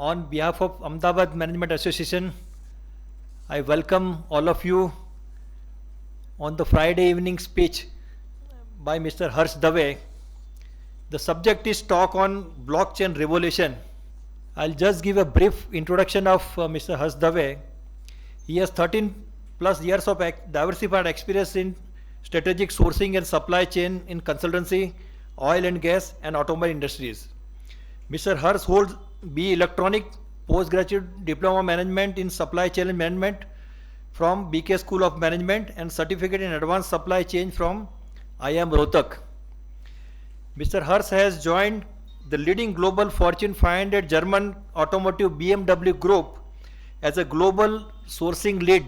On behalf of Ahmedabad Management Association, I welcome all of you on the Friday evening speech by Mr. Harsh Dave. The subject is talk on blockchain revolution. I'll just give a brief introduction of Mr. Harsh Dave. He has 13 plus years of diversified experience in strategic sourcing and supply chain in consultancy, oil and gas, and automobile industries. Mr. Harsh holds B Electronic Postgraduate Diploma Management in Supply Chain Management from BK School of Management and Certificate in Advanced Supply Chain from IIM Rohtak. Mr. Harsh has joined the leading global Fortune 500 German automotive BMW Group as a global sourcing lead.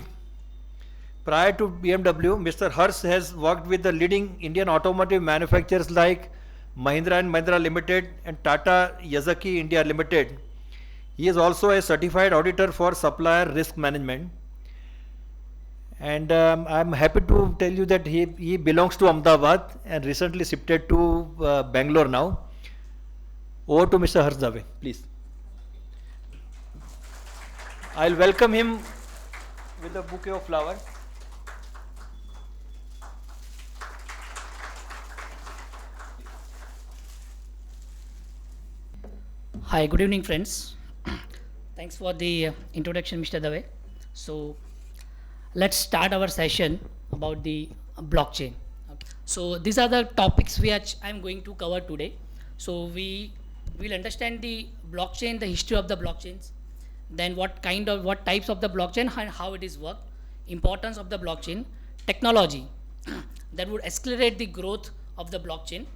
Prior to BMW, Mr. Harsh has worked with the leading Indian automotive manufacturers like Mahindra and Mahindra Limited and Tata Yazaki India Limited. He is also a certified auditor for supplier risk management. And I'm happy to tell you that he belongs to Ahmedabad and recently shifted to Bangalore now. Over to Mr. Harsh Dave, please. I'll welcome him with a bouquet of flowers. Hi, good evening, friends. Thanks for the introduction, Mr. Dave. So, let's start our session about the blockchain. Okay. So, these are the topics which I'm going to cover today. So, we will understand the blockchain, the history of the blockchains, then what types of the blockchain and how it is worked, importance of the blockchain, technology that would accelerate the growth of the blockchain,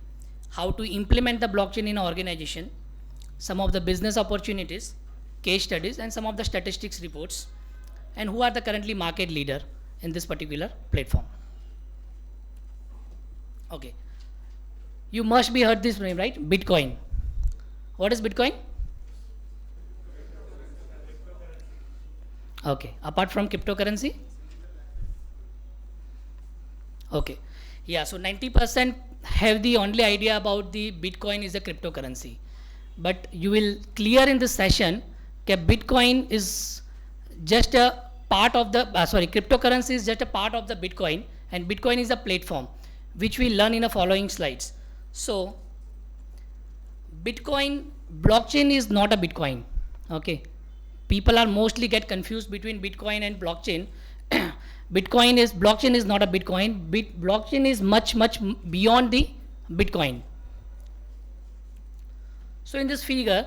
how to implement the blockchain in an organization, some of the business opportunities, case studies, and some of the statistics reports, and who are the currently market leader in this particular platform. Okay, you must be heard this name, right? Bitcoin. What is Bitcoin? Okay, apart from cryptocurrency? Okay, yeah, so 90% have the only idea about the Bitcoin is a cryptocurrency. But you will clear in this session that Bitcoin is just a part of the, cryptocurrency is just a part of the Bitcoin, and Bitcoin is a platform, which we learn in the following slides. So, blockchain is not a Bitcoin, okay. People are mostly get confused between Bitcoin and blockchain. Blockchain is not a Bitcoin. Blockchain is much beyond the Bitcoin. So in this figure,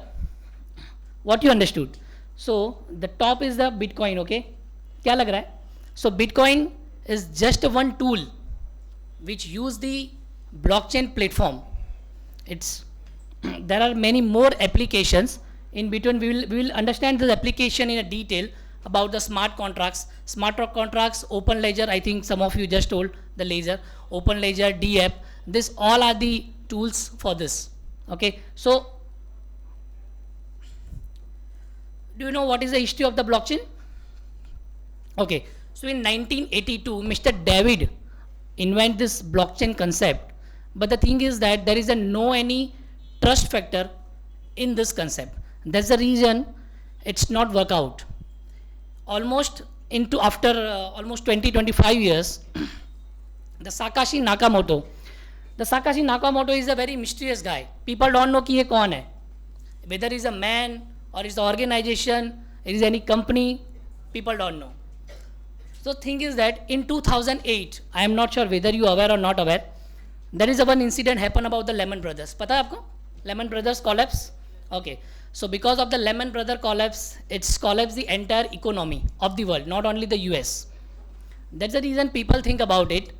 what you understood? So the top is the Bitcoin, okay? क्या लग रहा है? So Bitcoin is just one tool which use the blockchain platform. There are many more applications. In between, we will understand this application in a detail about the smart contracts, open ledger. I think some of you just told the ledger, open ledger, DApp. This all are the tools for this. Okay, so do you know what is the history of the blockchain? Okay, so in 1982, Mr. David invented this blockchain concept. But the thing is that there is no any trust factor in this concept. That's the reason it's not work out. After almost 20-25 years, the Satoshi Nakamoto is a very mysterious guy. People don't know ki ye kaun hai. Whether he's a man or is the organization, it is any company, people don't know. So thing is that in 2008, I am not sure whether you are aware or not aware, there is one incident happened about the Lehman Brothers. Pata hai aapko? Lehman Brothers collapse? Okay. So because of the Lehman Brothers collapse, it's collapsed the entire economy of the world, not only the US. That's the reason people think about it.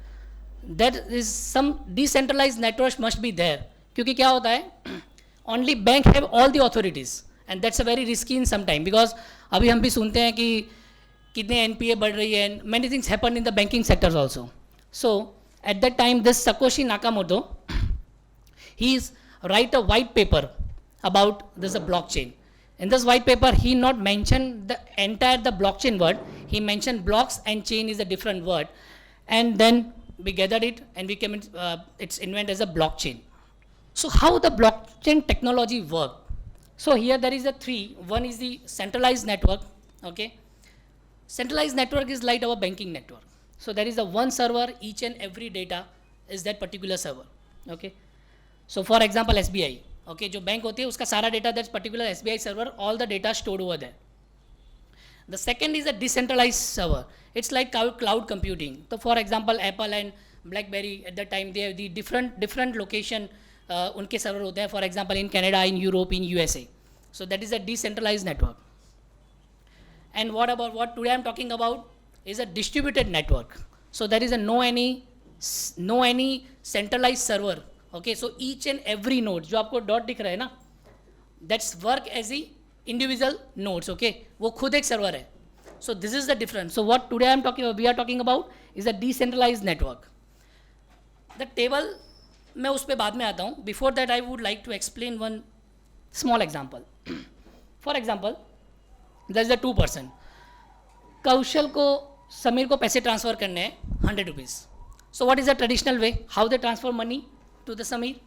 There is some decentralized networks must be there. Kyunki kya hota hai? Only bank have all the authorities. And that's a very risky in some time because अभी हम भी सुनते हैं कि कितने NPA बढ़ रही है and many things happen in the banking sectors also. So at that time, this Satoshi Nakamoto, he's write a white paper about this blockchain. In this white paper, he not mentioned the entire the blockchain word. He mentioned blocks and chain is a different word. And then we gathered it and we came it's invented as a blockchain. So how the blockchain technology work? So here there is a three. One is the centralized network. Okay. Centralized network is like our banking network. So there is a one server, each and every data is that particular server. Okay. So for example SBI. Okay, जो bank होती है उसका सारा data that's particular SBI server, all the data stored over there. The second is a decentralized server. It's like cloud computing. So for example Apple and BlackBerry at that time they have the different location उनके server होते हैं. For example in Canada, in Europe, in USA. So that is a decentralized network. And what about what today I'm talking about is a distributed network. So there is a no any centralized server. Okay, so each and every node जो आपको dot दिख रहा है ना, that's work as a individual nodes. Okay, वो खुद एक server है. So this is the difference. So what today we are talking about is a decentralized network. The table मैं उस पे बाद में आता हूँ. Before that I would like to explain one small example. For example, there is a two person. कौशल को समीर को पैसे ट्रांसफर करने हैं 100 rupees. So what is the traditional way? How they transfer money to the Samir?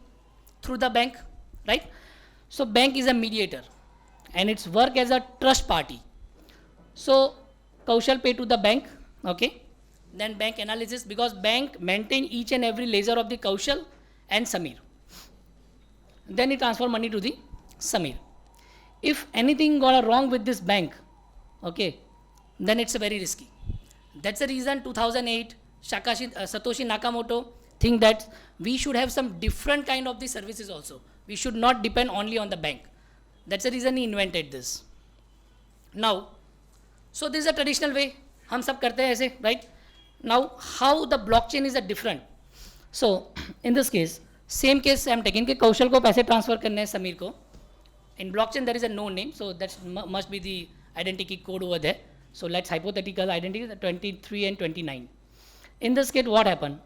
Through the bank, right? So bank is a mediator and its work as a trust party. So Kaushal pay to the bank, okay? Then bank analysis, because bank maintain each and every ledger of the Kaushal and Samir. Then he transfer money to the Samir. If anything got wrong with this bank, okay, then it's a very risky. That's the reason 2008 Satoshi Nakamoto think that we should have some different kind of the services also. We should not depend only on the bank. That's the reason he invented this. Now, so this is a traditional way. हम सब करते हैं ऐसे, right? Now, how the blockchain is a different. So, in this case, same case I'm taking कि कौशल को पैसे transfer करने हैं समीर को. In blockchain there is a no name, so that must be the identity code over there. So let's hypothetical identity 23 and 29. In this case, what happened?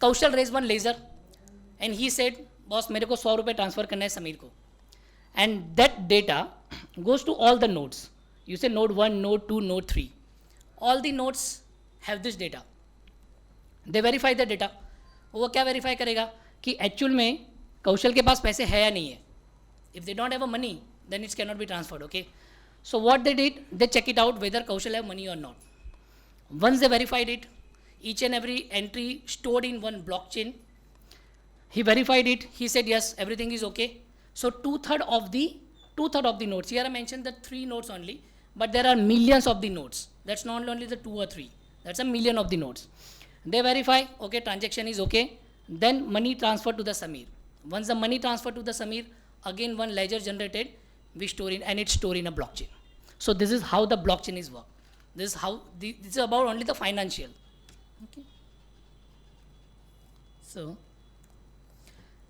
Kaushal raised one laser and he said, boss मेरे को 100 रुपए transfer करना है समीर को. And that data goes to all the nodes. You say node 1, node 2, node 3. All the nodes have this data. They verify the data. वो क्या verify करेगा कि actual में कौशल के पास पैसे है या नहीं है. If they don't have a money, then it cannot be transferred, okay? So what they did, they check it out whether Kaushal have money or not. Once they verified it, each and every entry stored in one blockchain, he verified it, he said yes, everything is okay. So two-third of the nodes, here I mentioned the 3 nodes only, but there are millions of the nodes. That's not only the 2 or 3, that's a million of the nodes. They verify, okay, transaction is okay, then money transfer to the Samir. Once the money transfer to the Samir, again one ledger generated, we store in, and it's stored in a blockchain. So this is how the blockchain is work. This is how this is about only the financial. Okay. So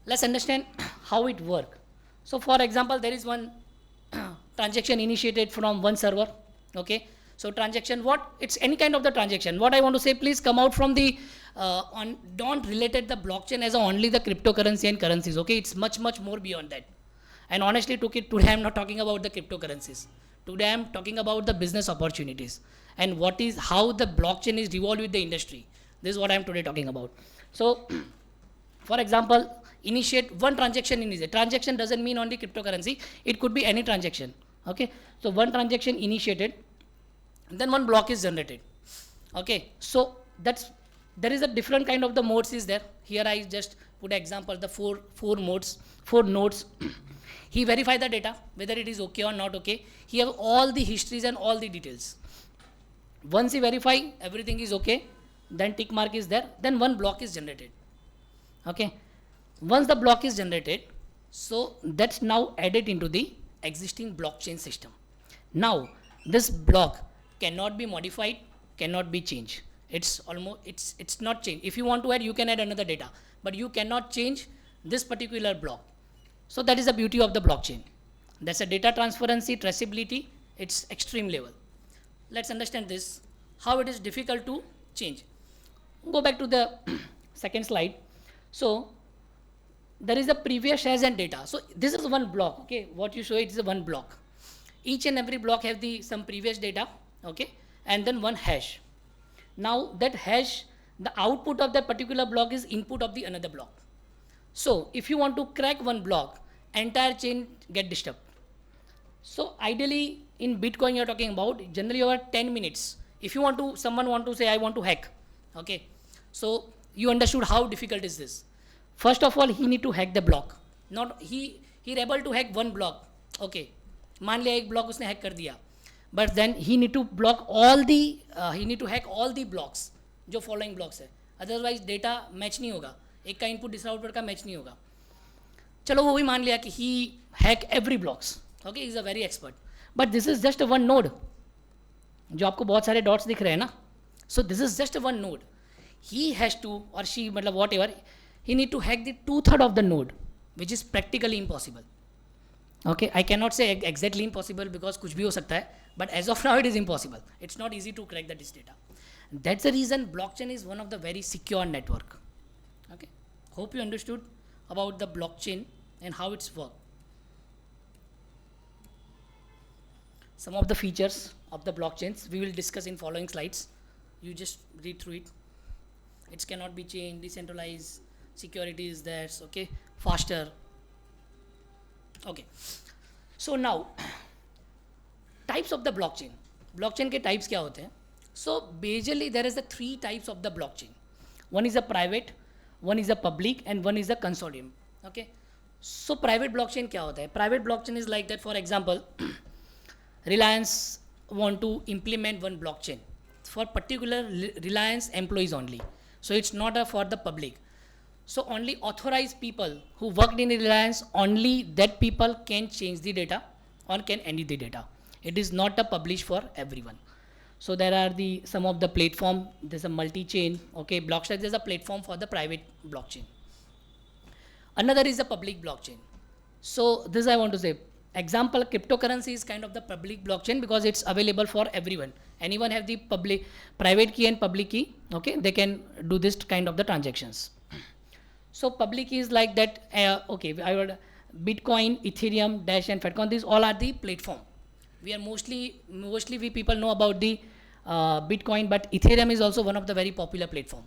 let's understand how it work. So for example, there is one transaction initiated from one server. Okay. So transaction, what? It's any kind of the transaction. What I want to say, please come out from the don't related the blockchain as only the cryptocurrency and currencies. Okay, it's much more beyond that. And honestly, today I'm not talking about the cryptocurrencies. Today I'm talking about the business opportunities and how the blockchain is revolved with the industry. This is what I'm today talking about. So, for example, initiate one transaction in it. Transaction doesn't mean only cryptocurrency. It could be any transaction. Okay. So one transaction initiated, then one block is generated. Okay. So there is a different kind of the modes is there. Here I just put an example, the four nodes. He verify the data, whether it is okay or not okay. He have all the histories and all the details. Once he verify everything is okay, then tick mark is there, then one block is generated. Okay. Once the block is generated, so that's now added into the existing blockchain system. Now, this block cannot be modified, cannot be changed. It's not changed. If you want to add, you can add another data, but you cannot change this particular block. So that is the beauty of the blockchain. That's a data transparency, traceability, it's extreme level. Let's understand this, how it is difficult to change. Go back to the second slide. So there is a previous hash and data. So this is one block, okay? What you show it is a one block. Each and every block have some previous data, okay? And then one hash. Now that hash, the output of that particular block is input of the another block. So if you want to crack one block, entire chain get disturbed. So ideally in Bitcoin you're talking about generally over 10 minutes. If you want to, someone want to say I want to hack, okay. So you understood how difficult is this. First of all, he need to hack the block. Not he able to hack one block, okay. मान लिया एक block उसने hack कर दिया, but then he need to block all the he need to hack all the blocks जो following blocks है, otherwise data match नहीं होगा, एक का input दूसरा output का match नहीं होगा. चलो वो भी मान लिया कि he hack every blocks, okay, he is a very expert, but this is just a one node जो आपको बहुत सारे dots दिख रहे हैं ना. So this is just a one node. He has to, or she मतलब whatever, he need to hack the 2/3 of the node, which is practically impossible. Okay, I cannot say exactly impossible because कुछ भी हो सकता है, but as of now it is impossible. It's not easy to crack this data. That's the reason blockchain is one of the very secure network. Okay, hope you understood about the blockchain and how it's work. Some of the features of the blockchains we will discuss in following slides. You just read through it. It cannot be changed, decentralized, security is there, okay, faster. Okay, so now types of the blockchain. Blockchain के types क्या होते हैं? So basically there is the 3 types of the blockchain. One is a private, one is a public, and one is a consortium. Okay, so private blockchain क्या होता है? Private blockchain is like that. For example, Reliance want to implement one blockchain for particular Reliance employees only. So it's not for the public. So only authorized people who worked in Reliance, only that people can change the data or can edit the data. It is not a publish for everyone. So there are the some of the platform. There's a multi-chain. Okay, Blockstack. There's a platform for the private blockchain. Another is the public blockchain. So this I want to say. Example, cryptocurrency is kind of the public blockchain because it's available for everyone. Anyone have the public, private key and public key. Okay, they can do this kind of the transactions. So public is like that. Okay, I would Bitcoin, Ethereum, Dash, and Fatcoin. These all are the platform. We are mostly we people know about the Bitcoin, but Ethereum is also one of the very popular platform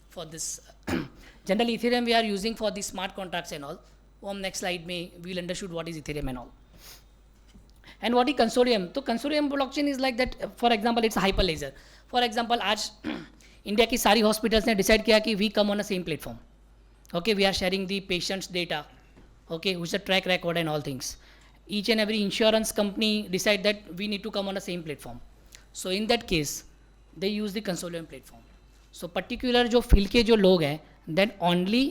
for this. Generally, Ethereum we are using for the smart contracts and all. On next slide, we'll understood what is Ethereum and all. And what is consortium? So consortium blockchain is like that. For example, it's a hyperledger. For example, आज India की सारी hospitals ने decide किया कि we come on the same platform. Okay, we are sharing the patient's data. Okay, which is a track record and all things. Each and every insurance company decide that we need to come on the same platform. So in that case, they use the consortium platform. So particular जो field के जो लोग हैं, then only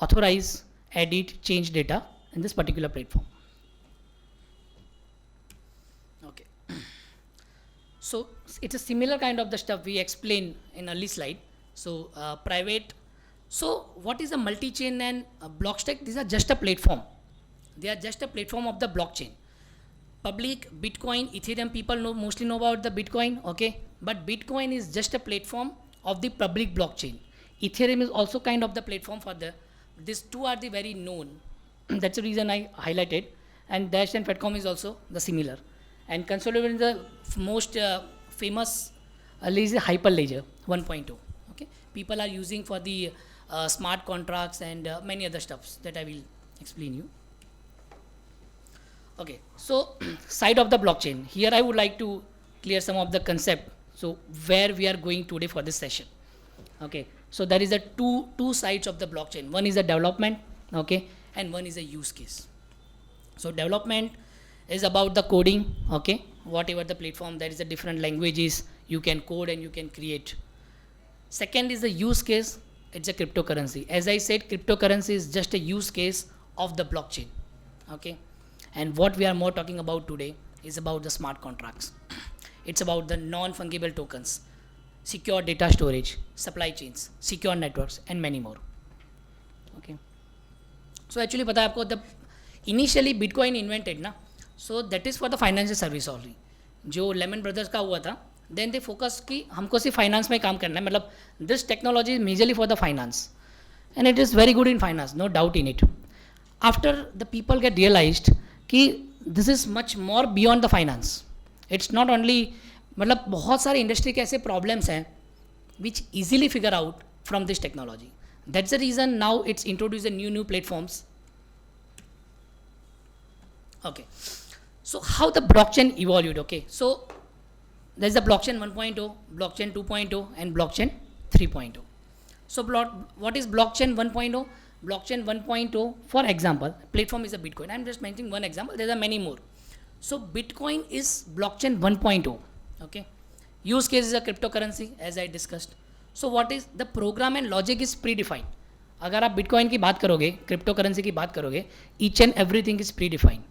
authorize, edit, change data in this particular platform. Okay. So it's a similar kind of the stuff we explained in early slide. So private. So what is a multi-chain and a Blockstack? These are just a platform. They are just a platform of the blockchain. Public, Bitcoin, Ethereum, people mostly know about the Bitcoin, okay? But Bitcoin is just a platform of the public blockchain. Ethereum is also kind of the platform for the, these two are the very known. That's the reason I highlighted. And Dash and Fatcoin is also the similar. And Consortium is the most famous Hyperledger 1.2. Okay, people are using for the smart contracts and many other stuffs that I will explain you. Okay, so side of the blockchain. Here I would like to clear some of the concept. So where we are going today for this session. Okay, so there is a two sides of the blockchain. One is a development, okay, and one is a use case. So development is about the coding, okay, whatever the platform, there is a different languages you can code and you can create. Second is the use case. It's a cryptocurrency. As I said, cryptocurrency is just a use case of the blockchain. Okay, and what we are more talking about today is about the smart contracts. It's about the non-fungible tokens, secure data storage, supply chains, secure networks, and many more. Okay. So actually, पता है आपको the initially Bitcoin invented ना, so that is for the financial service only. जो Lehman Brothers का हुआ था. Then they focus कि हमको सिर्फ फाइनेंस में काम करना है, मतलब this technology is majorly for the finance and it is very good in finance, no doubt in it. After the people get realized कि this is much more beyond the finance. It's not only, मतलब बहुत सारे industry के ऐसे problems हैं which easily figure out from this technology. That's the reason now it's introduced a new platforms. Okay. So how the blockchain evolved? Okay. So there's the blockchain 1.0, blockchain 2.0, and blockchain 3.0. So what is blockchain 1.0? Blockchain 1.0, for example, platform is a Bitcoin. I'm just mentioning one example. There are many more. So Bitcoin is blockchain 1.0. Okay. Use case is a cryptocurrency, as I discussed. So what is the program and logic is predefined. अगर आप bitcoin की बात करोगे, crypto currency की बात करोगे, each and everything is predefined.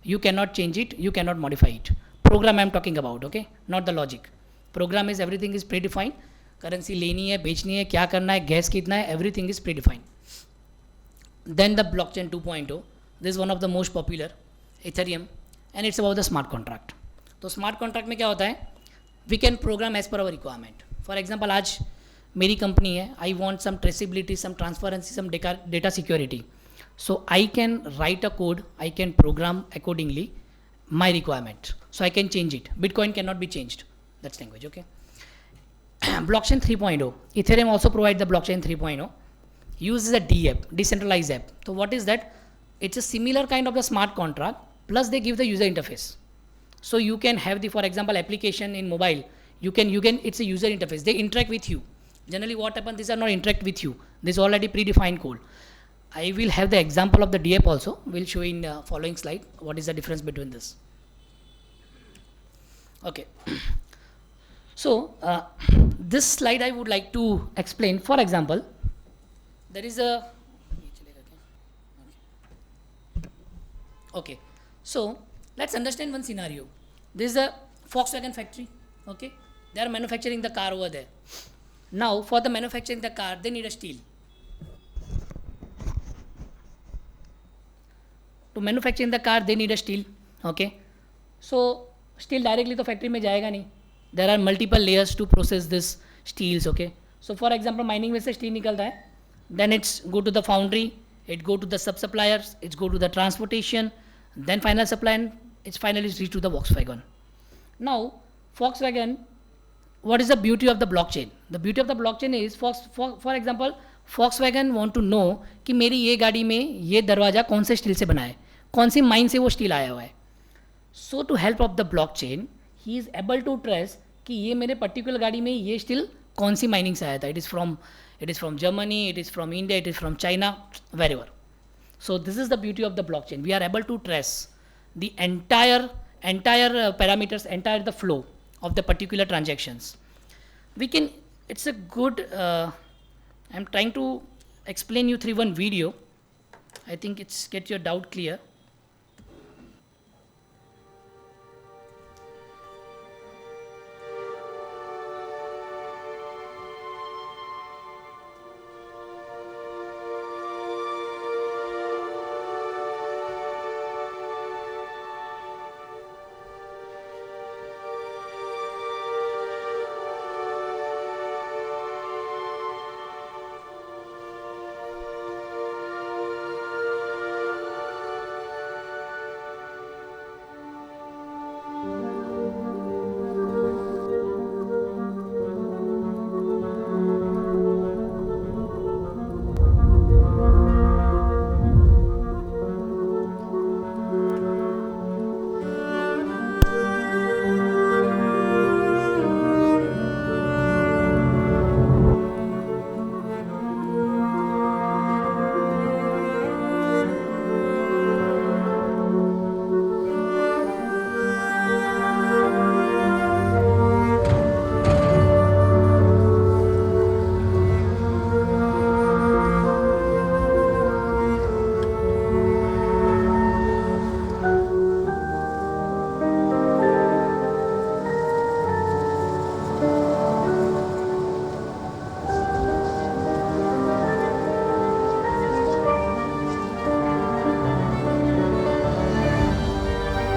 You cannot change it, you cannot modify it. Program I'm talking about, okay, not the logic. Program is everything is predefined. Currency लेनी है, बेचनी है, क्या करना है, गैस कितना है, everything is predefined. Then the blockchain 2.0, this is one of the most popular, Ethereum, and it's about the smart contract. तो smart contract में क्या होता है? We can program as per our requirement. For example, आज मेरी company है, I want some traceability, some transparency, some data security. So I can write a code, I can program accordingly my requirement. So I can change it. Bitcoin cannot be changed. That's language, okay? Blockchain 3.0. Ethereum also provides the blockchain 3.0. Uses a D app, decentralized app. So what is that? It's a similar kind of the smart contract, plus they give the user interface. So you can have the, for example, application in mobile. You can, it's a user interface. They interact with you. Generally what happens, these are not interact with you. This is already predefined code. I will have the example of the D app also. We'll show in following slide what is the difference between this. Okay. So this slide I would like to explain. For example, there is a okay. So let's understand one scenario. This is a Volkswagen factory. Okay, they are manufacturing the car over there. Now for the manufacturing the car, they need a steel. To manufacturing the car, they need a steel. Okay, so steel directly to factory में जाएगा नहीं. There are multiple layers to process this steels. Okay, so for example, mining में से steel निकलता है. Then it's go to the foundry, it go to the sub suppliers, it's go to the transportation, then final supply, and it's finally reached to the Volkswagen. Now Volkswagen, what is the beauty of the blockchain? The beauty of the blockchain is for example, Volkswagen want to know कि मेरी ये गाड़ी में ये दरवाज़ा कौन से steel से बना है, कौन सी माइन से वो स्टील आया हुआ है. So to help of the blockchain, he is able to trace कि ये मेरे पर्टिकुलर गाड़ी में ये स्टील कौन सी माइनिंग से आया था. It is from Germany, it is from India, it is from China, wherever. So this is the beauty of the blockchain. We are able to trace the entire parameters, entire the flow of the particular transactions. We can, it's a good, I'm trying to explain you through one video. I think it's get your doubt clear.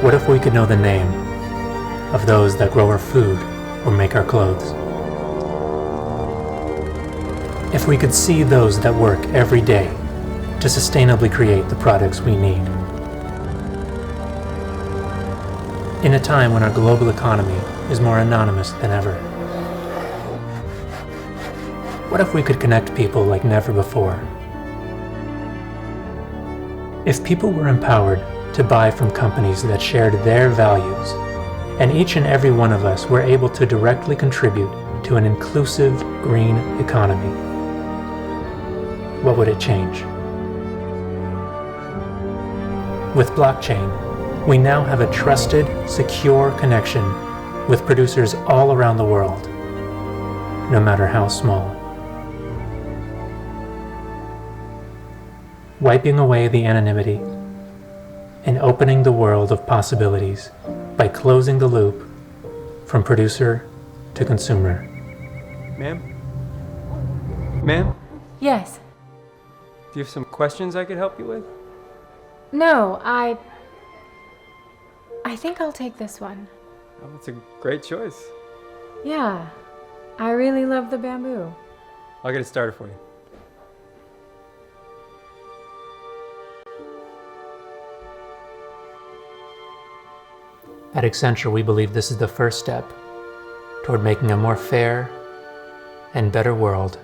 What if we could know the name of those that grow our food or make our clothes? If we could see those that work every day to sustainably create the products we need? In a time when our global economy is more anonymous than ever, what if we could connect people like never before? If people were empowered to buy from companies that shared their values, and each and every one of us were able to directly contribute to an inclusive green economy, what would it change? With blockchain, we now have a trusted, secure connection with producers all around the world, no matter how small. Wiping away the anonymity and opening the world of possibilities by closing the loop from producer to consumer. Ma'am? Ma'am? Yes. Do you have some questions I could help you with? No, I think I'll take this one. Oh, that's a great choice. Yeah. I really love the bamboo. I'll get it started for you. At Accenture, we believe this is the first step toward making a more fair and better world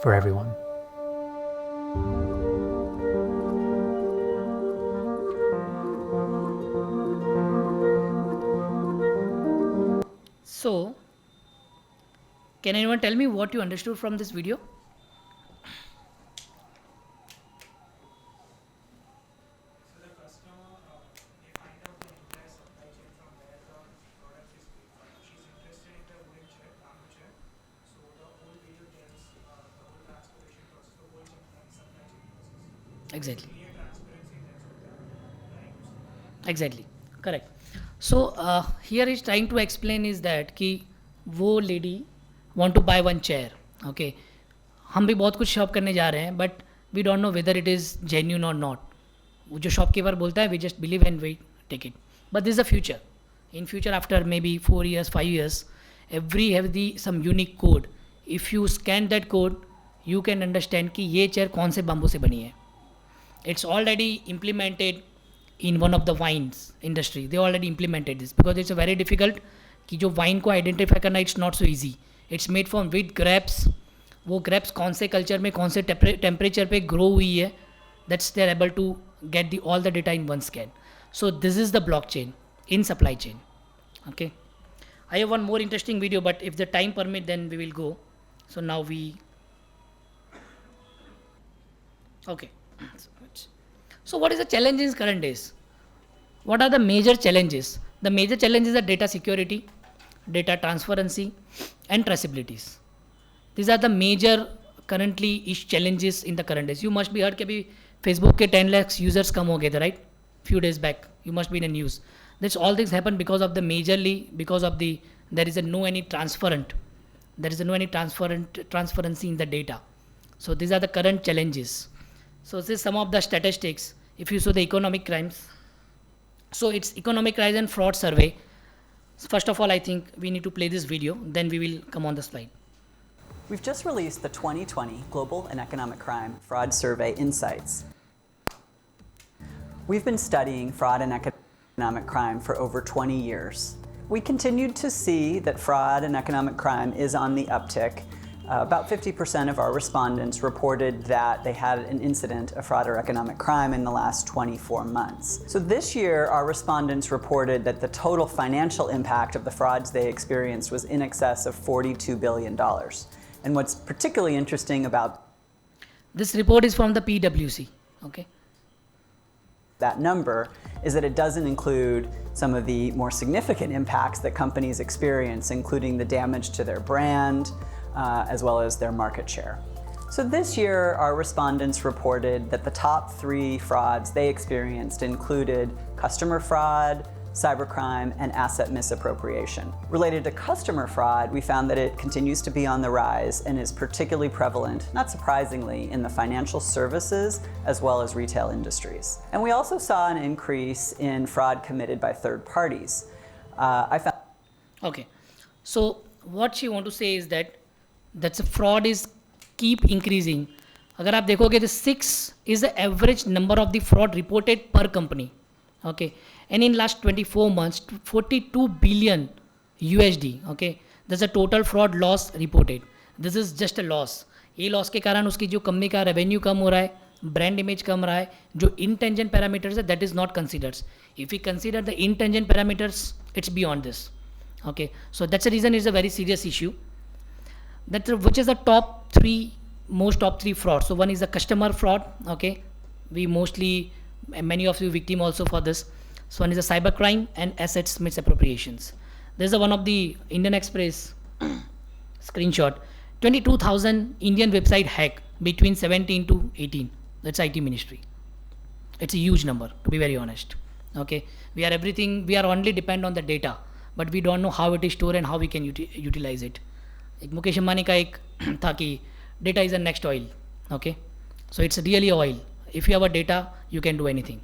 for everyone. So, can anyone tell me what you understood from this video? Exactly. Exactly. Correct. So here he's trying to explain is that कि वो lady want to buy one chair. Okay. हम भी बहुत कुछ shop करने जा रहे हैं but we don't know whether it is genuine और नॉट. वो जो शॉपकीपर बोलता है we just believe and we take it. But this is the future. In future after may be 4 years 5 years every have the some unique code. If you scan that code you can understand कि ये chair कौन से bamboo से बनी है. It's already implemented in one of the wines industry. They already implemented this because it's a very difficult कि जो wine को identify करना it's not so easy. It's made from wheat grapes. वो grapes कौन से culture में कौन से temperature पे grow हुई है, that's they're able to get all the data in one scan. So this is the blockchain in supply chain. Okay. I have one more interesting video, but if the time permit, then we will go. So now we. Okay. So what is the challenge in current days? What are the major challenges? The major challenges are data security, data transparency, and traceabilities. These are the major currently challenges in the current days. You must be heard कि अभी Facebook के 10 lakhs users कम हो गए थे, right? Few days back, you must be in the news. This all things happen because of the majorly because of the there is a no any transparent, there is a no any transparency in the data. So these are the current challenges. So this is some of the statistics. If you saw the economic crimes, so it's economic crimes and fraud survey. First of all, I think we need to play this video, then we will come on the slide. We've just released the 2020 Global and Economic Crime Fraud Survey Insights. We've been studying fraud and economic crime for over 20 years. We continued to see that fraud and economic crime is on the uptick. About 50% of our respondents reported that they had an incident of fraud or economic crime in the last 24 months. So this year, our respondents reported that the total financial impact of the frauds they experienced was in excess of $42 billion. And what's particularly interesting about this report is from the PwC, okay? That number is that it doesn't include some of the more significant impacts that companies experience, including the damage to their brand, as well as their market share. So this year, our respondents reported that the top 3 frauds they experienced included customer fraud, cybercrime, and asset misappropriation. Related to customer fraud, we found that it continues to be on the rise and is particularly prevalent, not surprisingly, in the financial services as well as retail industries. And we also saw an increase in fraud committed by third parties. Okay, so what she want to say is that the fraud is keep increasing. अगर आप देखोगे the 6 is the average number of the fraud reported per company. Okay, and in last 24 months 42 billion USD. Okay, there's a total fraud loss reported. This is just a loss. ये loss के कारण उसकी जो company का revenue कम हो रहा है, brand image कम रहा है, जो इंटेंजेंट पैरामीटर्स है that is not considers. If you consider the intangible parameters it's beyond this. Okay, so that's the reason it's a very serious issue. Which is the top three frauds. So one is the customer fraud. Okay, we mostly, many of you victim also for this. So one is the cyber crime and assets misappropriations. There's one of the Indian Express screenshot. 22,000 Indian website hack between 17 to 18. That's IT ministry. It's a huge number, to be very honest. Okay, we are only depend on the data, but we don't know how it is stored and how we can utilize it. एक मुकेश अंबानी का एक था कि data is the next oil. Okay, so it's really oil. If you have a data, you can do anything.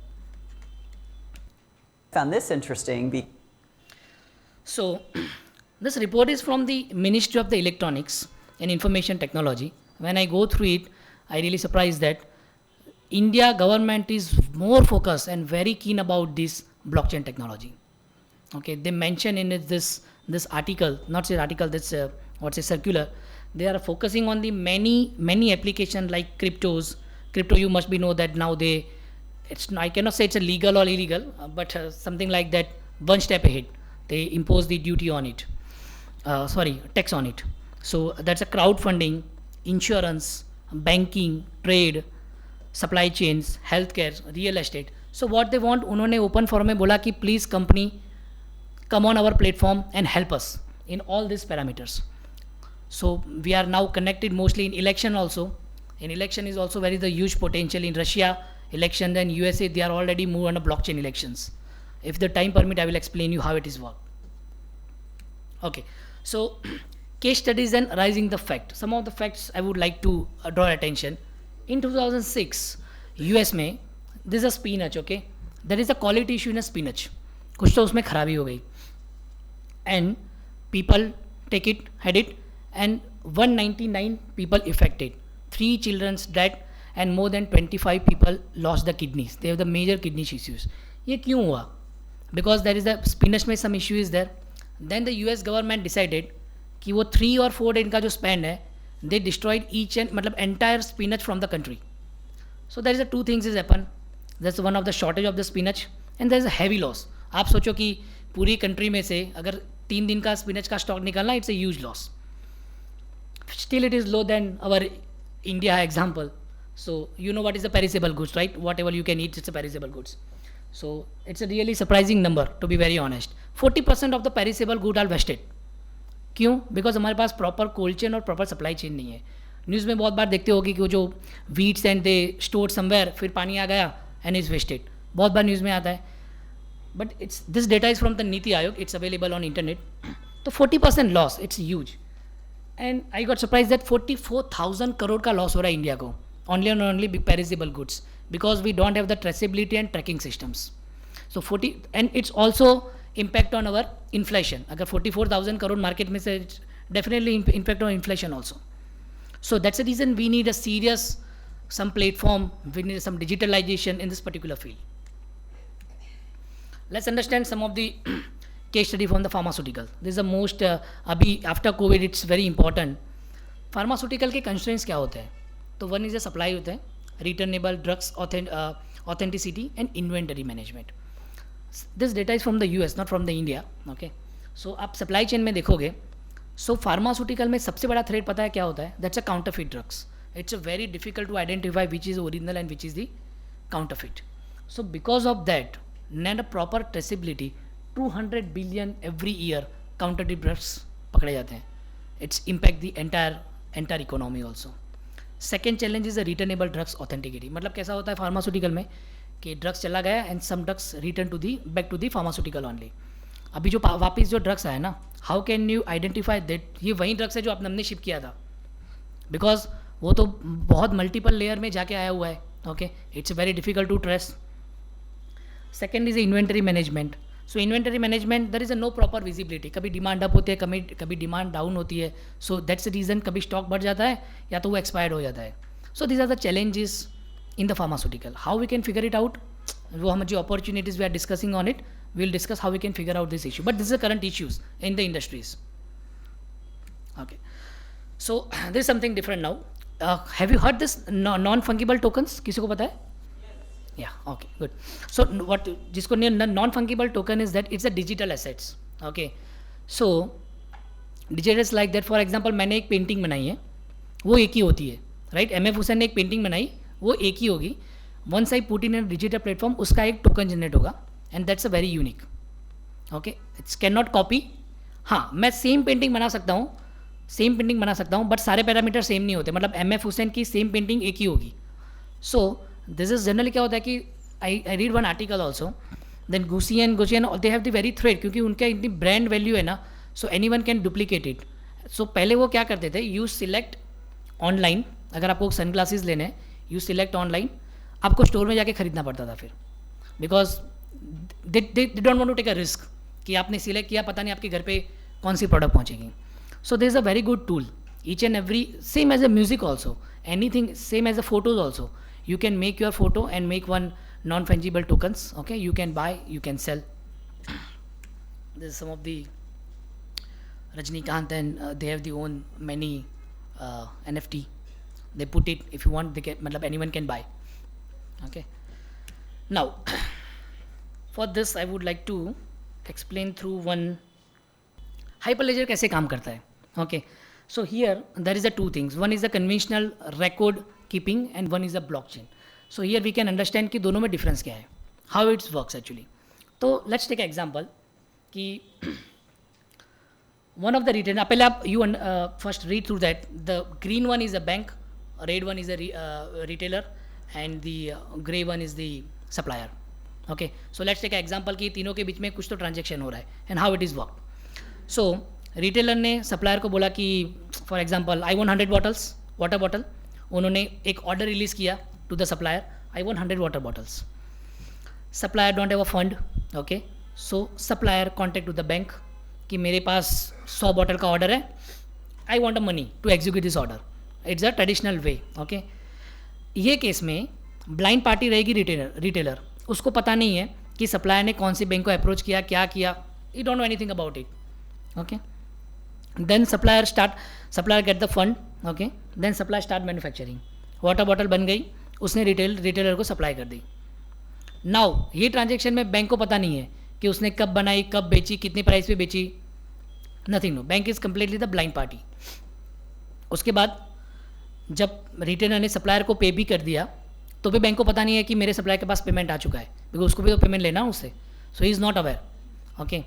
Found this interesting. So this report is from the Ministry of the Electronics and Information Technology. When I go through it, I really surprised that India government is more focused and very keen about this blockchain technology. Okay, they mention in this article, not say article, this circular. They are focusing on the many applications like cryptos. Crypto, you must be know that now I cannot say it's a legal or illegal, but something like that. One step ahead, they impose the duty on it. Tax on it. So that's a crowdfunding, insurance, banking, trade, supply chains, healthcare, real estate. So what they want, उन्होंने open forum में बोला कि please company come on our platform and help us in all these parameters. So we are now connected mostly in election also. In election is also very the huge potential in Russia election, then USA they are already moved on a blockchain elections. If the time permit, I will explain you how it is work. Okay, so case studies and rising the fact. Some of the facts I would like to draw attention. In 2006, US में this is a spinach. Okay, there is a quality issue in a spinach. कुछ तो उसमें खराबी हो गई. And people take it, had it, and 199 people affected. 3 children died and more than 25 people lost the kidneys. They have the major kidney issues. ये क्यों हुआ? Because there is the spinach में some issue is there. Then the US government decided कि वो 3 or 4 दिन का जो span है, they destroyed entire spinach from the country. So there is the 2 things is happen. That's one of the shortage of the spinach and there is a heavy loss. आप सोचो कि पूरी कंट्री में से अगर 3 दिन का स्पिनच का स्टॉक निकालना, it's a huge loss. Still it is low than our India example. So you know what is the perishable goods, right? Whatever you can eat, it's a perishable goods. So it's a really surprising number, to be very honest. 40% of the perishable good are wasted. क्यों? Because हमारे पास proper cold chain और proper supply chain नहीं है. News में बहुत बार देखते होगी कि वो जो weeds and they stored somewhere, फिर पानी आ गया एंड इज़ वेस्टेड. बहुत बार न्यूज़ में आता है. But this data is from the Niti Aayog. It's available on internet. So 40% loss, it's huge. And I got surprised that 44,000 crore का loss हो रहा है इंडिया को. Only and only perishable goods. Because we don't have the traceability and tracking systems. So and it's also impact on our inflation. अगर 44,000 crore market में से definitely impact on inflation also. So that's the reason we need a serious, some platform, we need some digitalization in this particular field. Let's understand some of the case study from the pharmaceutical. This is the most अभी after COVID it's very important. Pharmaceutical के constraints क्या होते हैं? तो one is the supply होते हैं, returnable drugs, authenticity and inventory management. This data is from the US, not from the India. Okay. So आप supply chain में देखोगे, so pharmaceutical में सबसे बड़ा threat पता है क्या होता है? That's a counterfeit drugs. It's a very difficult to identify which is original and which is the counterfeit. So because of that, not a proper traceability, 200 billion every year counterfeit drugs पकड़े जाते हैं. It's impact the entire economy also. Second challenge is the returnable drugs authenticity. मतलब कैसा होता है pharmaceutical में कि drugs चला गया and some drugs return to the back to the pharmaceutical only. अभी जो वापस जो drugs आया ना, how can you identify that ये वही drugs है जो आपने शिप किया था? Because वो तो बहुत multiple layer में जाके आया हुआ है. Okay, it's very difficult to trace. Second is the inventory management. So inventory management, there is a no proper visibility. कभी डिमांड अप होती है, कभी डिमांड डाउन होती है. So that's the reason कभी स्टॉक बढ़ जाता है या तो वो एक्सपायर्ड हो जाता है. So these are the challenges in the pharmaceutical. How we can figure it out? वो हम जो opportunities we are discussing on it, we will discuss how we can figure out this issue. But this is the current issues in the industries. Okay. So this is something different now. Have you heard this non fungible tokens? किसी को पता है? Yeah, okay, good. So what जिसको non fungible token is that it's a digital assets. Okay, so digitals like that. For example मैंने एक painting बनाई है, वो एक ही होती है, राइट? एम.एफ. हुसैन ने एक पेंटिंग बनाई, वो एक ही होगी. Once I put in a digital platform, उसका एक टोकन जनरेट होगा and that's a very unique. Okay, it's can not copy. हाँ, मैं सेम पेंटिंग बना सकता हूँ, बट सारे पैरामीटर सेम नहीं होते. मतलब एम.एफ. हुसैन की सेम पेंटिंग एक ही होगी. सो दिस इज जनरली क्या होता है कि I read one article also, then Gaussian they have the very thread, क्योंकि उनका इतनी ब्रांड वैल्यू है ना, so anyone can duplicate it. So पहले वो क्या करते थे, यू सिलेक्ट ऑनलाइन. अगर आपको सन ग्लासेस लेने हैं, यू सिलेक्ट ऑनलाइन, आपको स्टोर में जाके खरीदना पड़ता था फिर, because they don't want to take a risk कि आपने सिलेक्ट किया, पता नहीं आपके घर पे कौन सी प्रोडक्ट पहुंचेगी. So this is a very good tool. Each and every, same as a music also, anything same as a photos also. You can make your photo and make one non-fungible tokens. Okay, you can buy, you can sell. This is some of the Rajnikant, and they have their own many NFT. They put it, if you want, they can, matlab anyone can buy. Okay. Now, for this, I would like to explain through one hyperledger कैसे काम करता है. Okay. So here there is a two things. One is the conventional record keeping and one is a blockchain. So here we can understand कि दोनों में difference क्या है, how it works actually. तो let's take an example कि one of the retailer, पहले आप you first read through that. The green one is a bank, red one is a retailer, and the grey one is the supplier. Okay, so let's take an example कि तीनों के बीच में कुछ तो transaction हो रहा है and how it is worked. So retailer ने सप्लायर को बोला कि for example I want 100 bottles water bottle. उन्होंने एक ऑर्डर रिलीज़ किया to the supplier, I want 100 water bottles. Supplier don't have a fund. Okay, so supplier contact to the bank कि मेरे पास 100 बॉटल का ऑर्डर है, I want a money to execute this order. It's a traditional way. Okay, ये case में blind party रहेगी retailer. उसको पता नहीं है कि सप्लायर ने कौन सी बैंक को अप्रोच किया, क्या किया. You don't know anything about it. Okay, then supplier get the fund. Okay, then supplier start manufacturing. Water bottle बन गई, उसने रिटेलर को सप्लाई कर दी. नाउ ये ट्रांजेक्शन में बैंक को पता नहीं है कि उसने कब बनाई, कब बेची, कितनी प्राइस पे बेची. Nothing. No, bank is completely the blind party. उसके बाद जब रिटेलर ने सप्लायर को पे भी कर दिया, तो भी बैंक को पता नहीं है कि मेरे सप्लायर के पास पेमेंट आ चुका है, बिकॉज उसको भी तो पेमेंट लेना उससे. So he is not aware. Okay,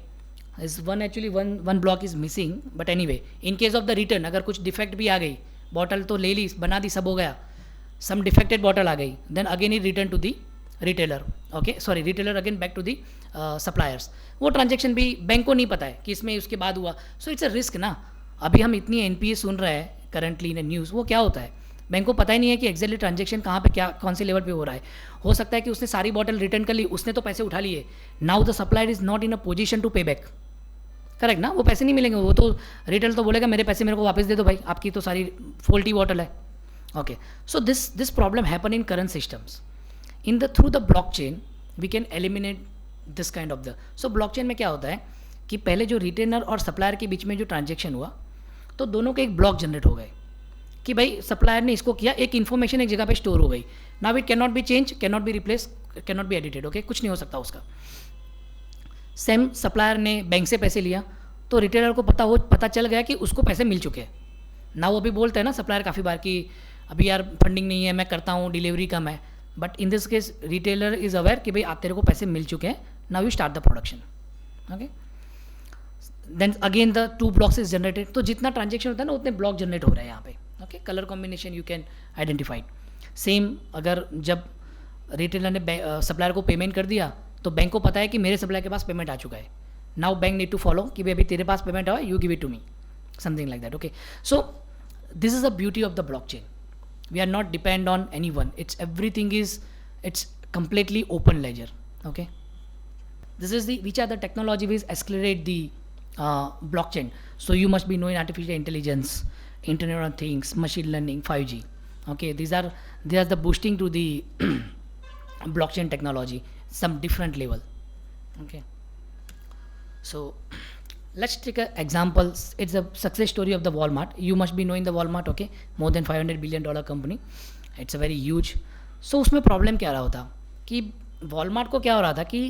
इस one block is missing, but anyway, in case of the return, अगर कुछ डिफेक्ट भी आ गई, बॉटल तो ले ली, बना दी, सब हो गया, सम डिफेक्टेड बॉटल आ गई, देन अगेन ही return to the retailer. Okay, sorry, retailer again back to the suppliers. वो ट्रांजेक्शन भी बैंक को नहीं पता है कि इसमें उसके बाद हुआ. सो इट्स अ रिस्क ना. अभी हम इतनी एनपीए सुन रहे हैं करंटली इन न्यूज़, वो क्या होता है, बैंक को पता ही नहीं है कि एक्जैक्टली ट्रांजेक्शन कहाँ पे, क्या, कौन से लेवल पे हो रहा है. हो सकता है कि उसने सारी बॉटल रिटर्न कर ली, उसने तो पैसे उठा लिए. Now the supplier is not in a position to pay back. Correct ना, वो पैसे नहीं मिलेंगे. वो तो रिटेल तो बोलेगा मेरे पैसे मेरे को वापस दे दो भाई, आपकी तो सारी फॉल्टी बॉटल है. Okay, so this problem happen in current systems. In the through the blockchain we can eliminate this kind of the. So blockchain में क्या होता है कि पहले जो रिटेलर और सप्लायर के बीच में जो ट्रांजेक्शन हुआ, तो दोनों के एक ब्लॉक जनरेट हो गए कि भाई सप्लायर ने इसको किया, एक इन्फॉर्मेशन एक जगह पे स्टोर हो गई. Now it can not be change, can not be replace, can not be edited. Okay, कुछ नहीं हो सकता उसका. सेम सप्लायर ने बैंक से पैसे लिया, तो रिटेलर को पता चल गया कि उसको पैसे मिल चुके हैं. ना वो भी बोलते हैं ना सप्लायर काफ़ी बार कि अभी यार फंडिंग नहीं है, मैं करता हूँ, डिलीवरी कम है. But in this case retailer is aware कि भाई आप तेरे को पैसे मिल चुके हैं, now you start the production. Okay, then again the 2 blocks is generated. तो जितना ट्रांजेक्शन होता है ना, उतने ब्लॉक जनरेट हो रहे हैं यहाँ पे. Okay, colour combination you can identified. Same अगर जब रिटेलर ने सप्लायर को पेमेंट कर दिया, तो बैंक को पता है कि मेरे सप्लायर के पास पेमेंट आ चुका है. Now bank need to follow कि भाई अभी तेरे पास पेमेंट आया, you give it to me, something like that. Okay, so this is the beauty of the blockchain. We are not depend on anyone. It's everything is, it's completely open ledger. Okay, this is the which are the technology which accelerate the blockchain. So you must be knowing artificial intelligence, internet of things, machine learning, 5G. Okay, these are the boosting to the blockchain technology, some different level. Okay, so let's take an example. It's a success story of the Walmart. You must be knowing the Walmart, okay? More than $500 billion company. It's a very huge. So उसमें problem क्या रहा होता कि Walmart को क्या हो रहा था कि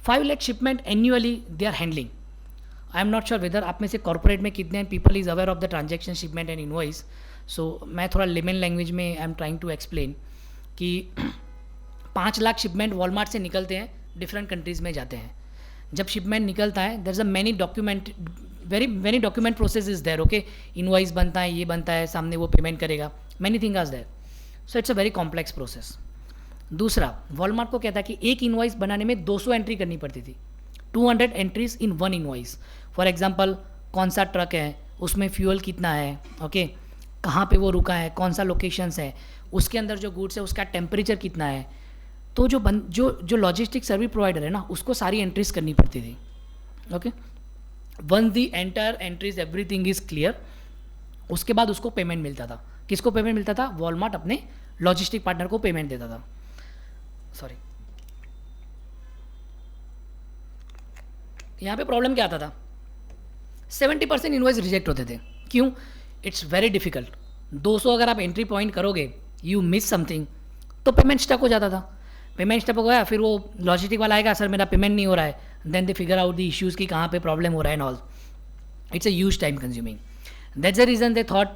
5 lakh shipment annually they are handling. I am not sure whether आप में से कॉर्पोरेट में कितने people is aware of the transaction shipment and invoice. So मैं थोड़ा लेमन लैंग्वेज में I am trying to explain कि 5 लाख शिपमेंट वॉलमार्ट से निकलते हैं, डिफरेंट कंट्रीज़ में जाते हैं. जब शिपमेंट निकलता है there is a many document, very document process is there. Okay, invoice बनता है, ये बनता है, सामने वो पेमेंट करेगा, many thing are there. So it's a very complex process. दूसरा, वॉलमार्ट को कहता है कि एक इनवॉइस बनाने में 200 एंट्री करनी पड़ती थी. 200 entries in one invoice. For example, कौन सा ट्रक है, उसमें फ्यूल कितना है, ओके, कहाँ पे वो रुका है, कौन सा लोकेशंस है, उसके अंदर जो गुड्स है उसका टेम्परेचर कितना है. तो जो लॉजिस्टिक सर्विस प्रोवाइडर है ना, उसको सारी एंट्रीज करनी पड़ती थी. Okay, once the entire entries everything is clear, उसके बाद उसको पेमेंट मिलता था. किसको पेमेंट मिलता था? वॉलमार्ट अपने लॉजिस्टिक पार्टनर को पेमेंट देता था. सॉरी, यहाँ पे प्रॉब्लम क्या आता था? 70% इनवॉइस रिजेक्ट होते थे. क्यों? It's very difficult. 200 अगर आप एंट्री पॉइंट करोगे, यू मिस समथिंग, तो पेमेंट स्टक हो जाता था. पेमेंट स्टक हो गया, फिर वो लॉजिस्टिक वाला आएगा, सर मेरा पेमेंट नहीं हो रहा है. Then they figure out the issues कि कहाँ पे प्रॉब्लम हो रहा है and all. It's a huge time consuming. That's the reason they thought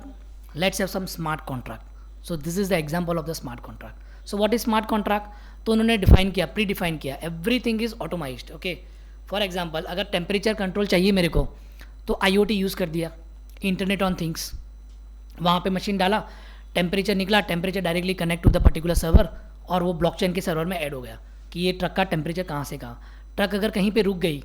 let's have some smart contract. So this is the example of the smart contract. So what is smart contract? तो उन्होंने define किया, predefine किया, everything is automized. Okay, for example, अगर temperature control चाहिए मेरे को, तो IoT use कर दिया, इंटरनेट ऑन थिंग्स. वहाँ पे मशीन डाला, टेम्परेचर निकला, temperature directly connect to the particular server, और वो ब्लॉकचेन के सर्वर में ऐड हो गया कि ये ट्रक का टेम्परेचर कहाँ से कहाँ. ट्रक अगर कहीं पे रुक गई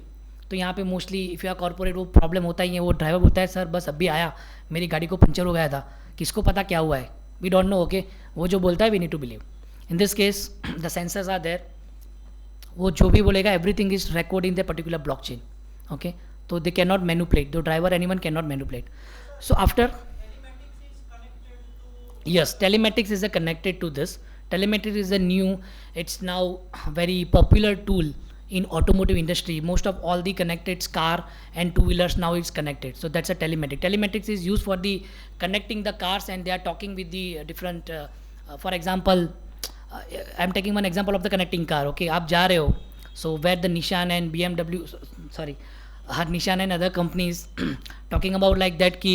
तो यहाँ पे mostly if you are corporate वो प्रॉब्लम होता ही है. वो ड्राइवर बोलता है, सर बस अभी आया, मेरी गाड़ी को पंचर हो गया था, किसको पता क्या हुआ है, वी डोंट नो. ओके, वो जो बोलता है we need to believe. In this case the sensors are there, वो जो भी बोलेगा everything is record in the particular blockchain. Okay, so they cannot manipulate, the driver anyone cannot manipulate. So after yes, telematics is connected to this. Telematics is a new, it's now very popular tool in automotive industry. Most of all the connected car and two-wheelers now it's connected. So that's a telematics. Telematics is used for the connecting the cars, and they are talking with the different for example, I'm taking one example of the connecting car. Okay, आप जा रहे हो, so where the Nissan and BMW, sorry, Nissan and other companies talking about like that कि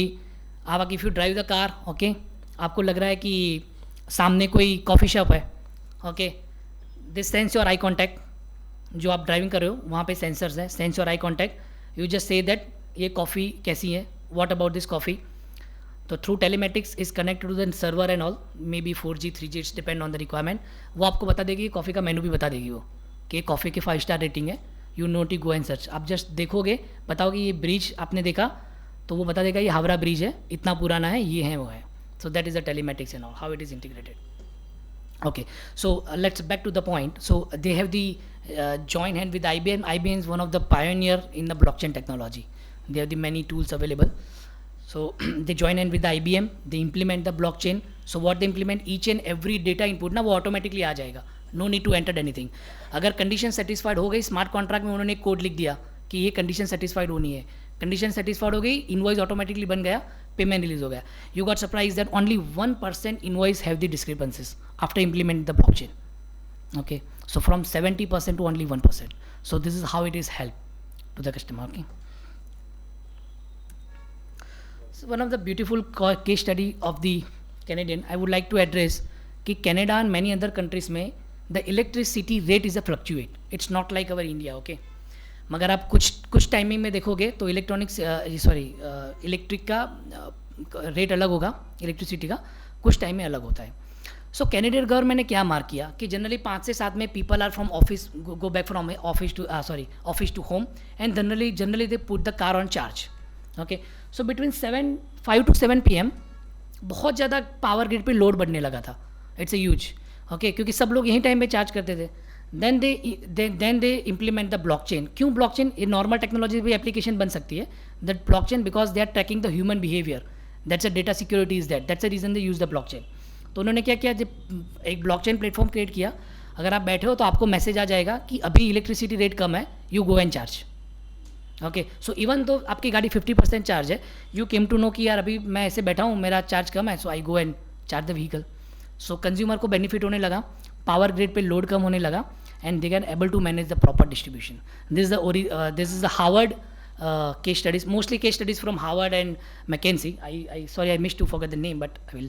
आप if you drive the car, okay, आपको लग रहा है कि सामने कोई कॉफ़ी शॉप है. Okay, this sense your eye contact. जो आप ड्राइविंग कर रहे हो वहाँ पे सेंसर्स है, sense your eye contact. You just say that ये कॉफ़ी कैसी है, व्हाट अबाउट दिस कॉफ़ी. तो through telematics is connected to the server and all, maybe 4G 3G, it's depend on the requirement. वो आपको बता देगी, coffee का मेनू भी बता देगी वो कि कॉफ़ी की 5 स्टार रेटिंग है. You know T go and search. आप जस्ट देखोगे, बताओगे ये ब्रिज आपने देखा, तो वो बता देगा ये हावड़ा ब्रिज है, इतना पुराना है, ये है वो है. So that is the telematics and all, how it is integrated. Okay, so let's back to the point. So they have the joint hand with IBM. IBM is one of the pioneer in the blockchain technology. They have the many tools available. So they join hand with the IBM. They implement the blockchain. So what they implement, each and every data input ना वो automatically आ जाएगा. No need to enter anything. अगर condition satisfied हो गई, smart contract में उन्होंने code लिख दिया कि ये condition satisfied होनी है. Condition satisfied हो गई, invoice automatically बन गया, payment release हो गया. You got surprised that only 1% invoice have the discrepancies after implementing the blockchain. Okay, so from 70% to only 1%. So this is how it is help to the customer. Okay. So one of the beautiful case study of the Canadian, I would like to address कि Canada and many other countries में the electricity rate is a fluctuate. It's not like our India. Okay. मगर आप कुछ timing में देखोगे तो electric का rate अलग होगा, इलेक्ट्रिसिटी का कुछ टाइम में अलग होता है. सो कैनेडियन गवर्नमेंट ने क्या मार्क किया कि जनरली 5 से 7 में people are from office go back from office to home, and generally they put the car on charge. Okay, so between 5 to 7 PM बहुत ज़्यादा पावर ग्रिड पे लोड बढ़ने लगा था. It's a huge. ओके, क्योंकि सब लोग यही टाइम पे चार्ज करते थे. then they implement the blockchain. क्यों blockchain? ये normal technology भी application बन सकती है. that blockchain because they are tracking the human behavior. that's a data security is that's the reason they use the blockchain. तो उन्होंने क्या किया, जब एक blockchain platform create किया, अगर आप बैठे हो तो आपको मैसेज आ जाएगा कि अभी इलेक्ट्रिसिटी रेट कम है, you go and charge. Okay, so even तो आपकी गाड़ी 50% चार्ज है, यू केम टू नो कि यार अभी मैं ऐसे बैठा हूँ, मेरा चार्ज कम है, so I go and charge the vehicle. So consumer को बेनिफिट होने लगा, पावर ग्रिड पे लोड कम होने लगा, and they can able to manage the proper distribution. This is the Harvard case studies, mostly case studies from Harvard and McKinsey. I missed to forget the name, but I will.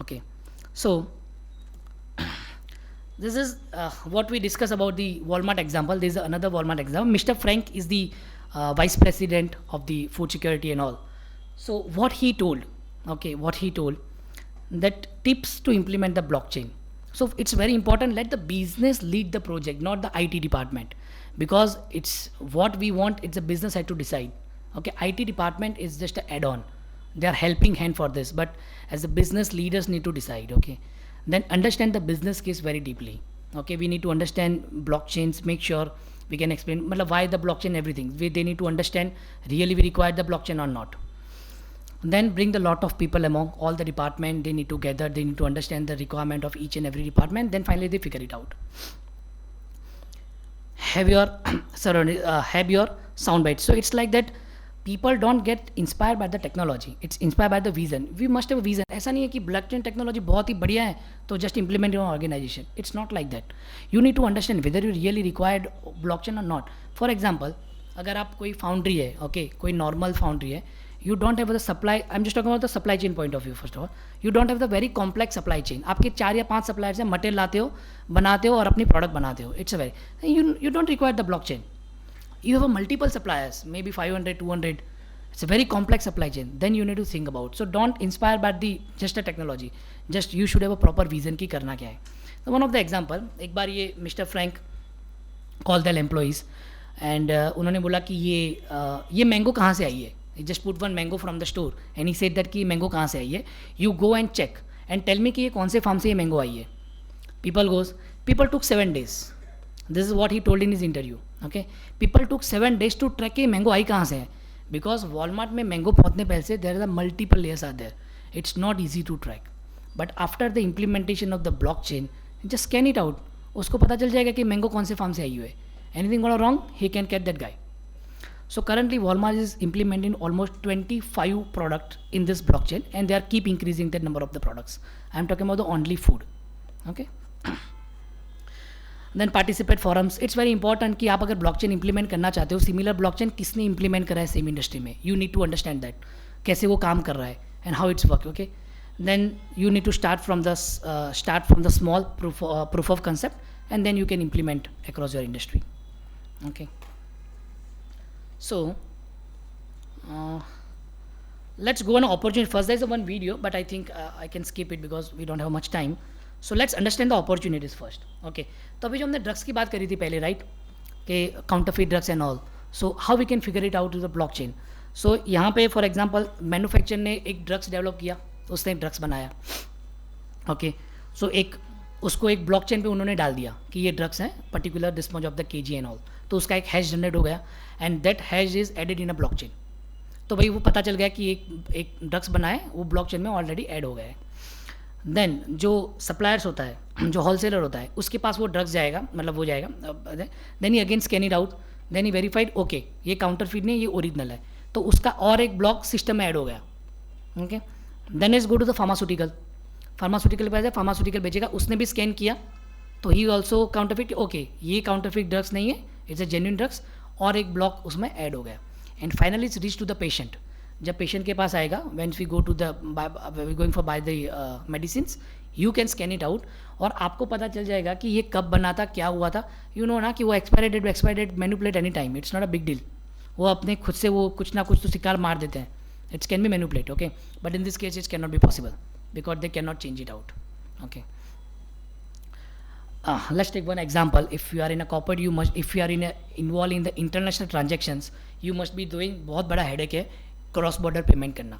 Okay, so this is what we discuss about the Walmart example. This is another Walmart example. Mr. Frank is the vice president of the food security and all. So what he told, that tips to implement the blockchain. So it's very important, let the business lead the project, not the IT department, because it's what we want, it's a business had to decide. Okay, IT department is just an add-on, they are helping hand for this, but as the business leaders need to decide. Okay, then understand the business case very deeply. Okay, we need to understand blockchains, make sure we can explain why the blockchain, everything they need to understand, really we require the blockchain or not. Then bring the lot of people among all the department, they need to gather, they need to understand the requirement of each and every department, then finally they figure it out. Have your have your sound bites. So it's like that, people don't get inspired by the technology, it's inspired by the vision. We must have a vision. ऐसा नहीं है कि blockchain technology बहुत ही बढ़िया है तो just implement your organization. It's not like that. You need to understand whether you really required blockchain or not. For example, अगर आप कोई फाउंड्री है, okay, कोई नॉर्मल फाउंड्री है, you don't have the supply, I'm just talking about the supply chain point of view. First of all, you don't have the very complex supply chain. आपके 4 या 5 suppliers हैं, material लाते हो, बनाते हो और अपनी प्रोडक्ट बनाते हो. It's a very, you don't require the blockchain. You have a multiple suppliers, maybe 500, 200. It's a very complex supply chain. Then you need to think about. So don't inspire by the just a technology. Just you should have a proper vision कि करना क्या है. So one of the example, एक बार ये Mr. Frank called the employees and उन्होंने बोला कि ये मैंगो कहाँ से आई है. He just put one mango from the store and he said that कि मैंगो कहाँ से आई है. You go and check and tell me कि ये कौन से फार्म से ये मैंगो आई है. People took 7 days. This is what he told in his interview. Okay, people took 7 days to track ये मैंगो आई कहाँ से है. Because Walmart में मैंगो पहुँचने पहले से there are multiple layers are there. It's not easy to track. But after the implementation of the blockchain, just scan it out. उसको पता चल जाएगा कि मैंगो कौन से फार्म से आई हुई है. Anything gone wrong, he can catch that guy. So currently Walmart is implementing almost 25 products in this blockchain and they are keep increasing the number of the products. I am talking about the only food. Okay. Then participate forums. It's very important कि आप अगर blockchain implement करना चाहते हो, similar blockchain किसने implement करा है same industry में. You need to understand that. कैसे वो काम कर रहा है and how it's work. Okay. Then you need to start from the small proof of concept and then you can implement across your industry. Okay. So let's go on opportunity first. There's one video, but I think I can skip it because we don't have much time. So let's understand the opportunities first. Okay. तो अभी जो हमने drugs की बात करी थी पहले, right, कि counterfeit drugs and all. So how we can figure it out to the blockchain. So यहाँ पे फॉर एग्जांपल मैन्युफैक्चर ने एक ड्रग्स डेवलप किया, उसने एक ड्रग्स बनाया. ओके, सो उसको एक ब्लॉकचेन पे उन्होंने डाल दिया कि ये ड्रग्स हैं particular this much of the KG and all. तो उसका एक हैश जनरेट हो गया and that hash is added in a blockchain. तो भाई वो पता चल गया कि एक ड्रग्स बनाए, वो ब्लॉकचेन में ऑलरेडी ऐड हो गया है. देन जो सप्लायर्स होता है, जो होलसेलर होता है, उसके पास वो ड्रग्स जाएगा, मतलब वो जाएगा. Then he again scan it out, then he verified okay ये काउंटरफिट नहीं, ये ओरिजिनल है. तो उसका और एक ब्लॉक सिस्टम में ऐड हो गया. Okay, then is go to the pharmaceutical के पास है, फार्मास्यूटिकल बेचेगा, उसने भी स्कैन किया तो ही ऑल्सो काउंटरफिट, ओके ये काउंटरफिट ड्रग्स नहीं है, इट्स अ जेन्युइन ड्रग्स, और एक ब्लॉक उसमें ऐड हो गया. And finally it's reach to the patient. जब पेशेंट के पास आएगा, when we go to the going for buy the medicines, you can scan it out और आपको पता चल जाएगा कि ये कब बना था, क्या हुआ था. यू नो ना कि वो expiry date manipulate any time, it's not a big deal. वो अपने खुद से वो कुछ ना कुछ तो शिकार मार देते हैं. It's can be manipulate, okay, but in this case it can not be possible because they cannot change it out. Okay. Let's take one example. If you are in a corporate, you must, if you are involved in the international transactions, you must be doing बहुत बड़ा headache है cross border payment करना.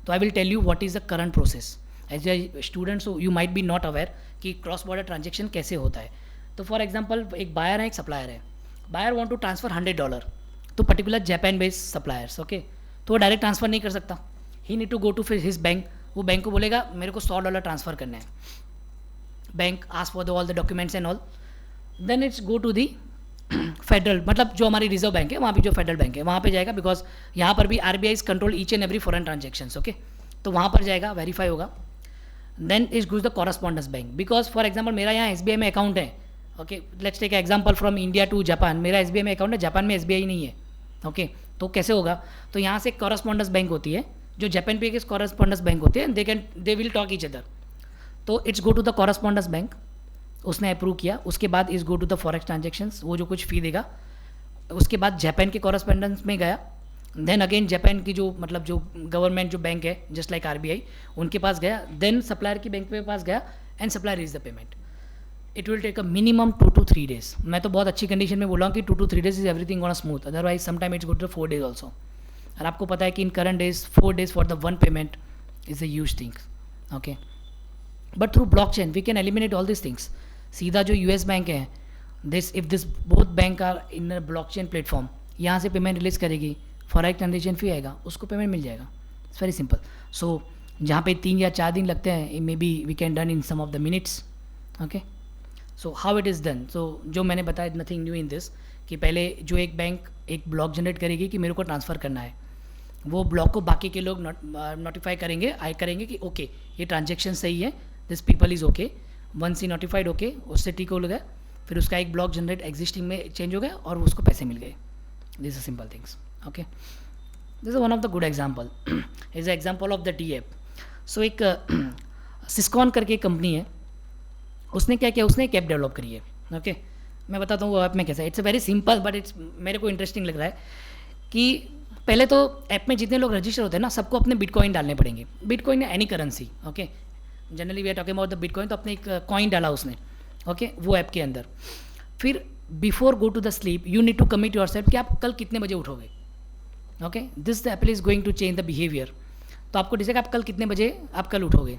तो I will tell you what is the current process. As a student, so you might be not aware कि cross border transaction कैसे होता है. तो for example एक buyer है, एक supplier है. Buyer want to transfer $100 तो particular Japan based suppliers, okay, तो वो डायरेक्ट ट्रांसफ़र नहीं कर सकता. He need to go to his bank. वो बैंक को बोलेगा मेरे को $100 ट्रांसफ़र करने हैं. Bank ask for the all the documents and all. Then it's go to the federal मतलब जो हमारी रिजर्व बैंक है वहाँ पे जो फेडरल बैंक है वहाँ पे जाएगा, बिकॉज यहाँ पर भी RBI is control each and every foreign transactions, okay. तो वहाँ पर जाएगा, वेरीफाई होगा. Then is goes the correspondence bank, because for example मेरा यहाँ एसबीआई में अकाउंट है, ओके. Let's take example from India to Japan, मेरा एसबीआई में अकाउंट है, जापान में एसबीआई नहीं है, ओके. तो कैसे होगा, तो यहाँ से कॉरस्पॉन्डेंस बैंक होती है, जो जापान पे एक कॉरस्पॉन्डेंस बैंक होती है, they will talk each other. तो it's go to the correspondence bank, उसने अप्रूव किया. उसके बाद is go to the forex transactions, वो जो कुछ फी देगा. उसके बाद जापान के कॉरस्पॉन्डेंस में गया. देन अगेन जापान की जो मतलब जो गवर्नमेंट जो बैंक है जस्ट लाइक आरबीआई, उनके पास गया. देन सप्लायर की बैंक के पास गया and supplier is the payment. It will take a minimum 2 to 3 days. मैं तो बहुत अच्छी कंडीशन में बोला हूँ कि 2 to 3 days is everything on a smooth, otherwise sometime it's go to 4 days also. और आपको पता है कि in current days 4 days for the one payment is a huge thing, okay. But through blockchain we can eliminate all this things. सीधा जो US bank है, this if this both bank are in a blockchain platform, यहाँ से payment release करेगी, forex transaction fee आएगा, उसको payment मिल जाएगा. It's very simple. सो जहाँ पे 3 या 4 दिन लगते हैं, maybe we can done in some of the minutes, okay. So how it is done, so जो मैंने बताया नथिंग न्यू इन दिस, कि पहले जो एक बैंक एक ब्लॉक जनरेट करेगी कि मेरे को ट्रांसफ़र करना है, वो ब्लॉक को बाकी के लोग नोटिफाई करेंगे कि ओके ये ट्रांजेक्शन सही है, this people is okay. Once he notified okay, उससे टिक हो गया, फिर उसका एक ब्लॉक जनरेट एग्जिस्टिंग में चेंज हो गया और उसको पैसे मिल गए. This are simple things, okay. This is one of the good example. Is example of the D app. So एक सिस्कॉन करके एक कंपनी है, उसने क्या किया, उसने एक ऐप डेवलप करी है, ओके. मैं बताता हूँ वो ऐप में कैसा है. It's a very simple but it's मेरे को इंटरेस्टिंग लग रहा है कि पहले तो ऐप में जितने लोग रजिस्टर होते हैं ना, सबको अपने बिटकॉइन डालने पड़ेंगे. बिटकॉइन या any currency, okay. Generally we are talking about the bitcoin, तो अपने एक कॉइन डाला उसने, ओके, वो ऐप के अंदर. फिर before go to the sleep you need to commit yourself कि आप कल कितने बजे उठोगे, okay. This apple is going to change the behaviour. तो आपको डिसाइड आप कल कितने बजे आप कल उठोगे.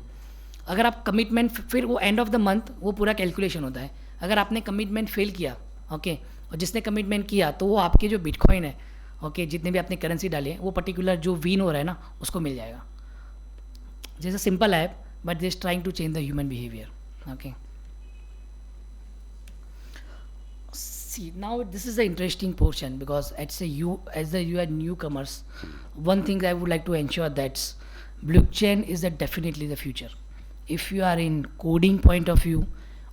अगर आप कमिटमेंट, फिर वो एंड ऑफ द मंथ वो पूरा कैलकुलेशन होता है. अगर आपने कमिटमेंट फेल किया, ओके, और जिसने कमिटमेंट किया तो वो आपके जो बिटकॉइन है, ओके, जितने भी आपने करेंसी डाली है, वो पर्टिकुलर जो विन हो रहा है ना, उसको मिल जाएगा. जैसे simple app but this trying to change the human behaviour, okay. See, now this is the interesting portion because as you are newcomers, one thing I would like to ensure that blockchain is definitely the future. If you are in coding point of view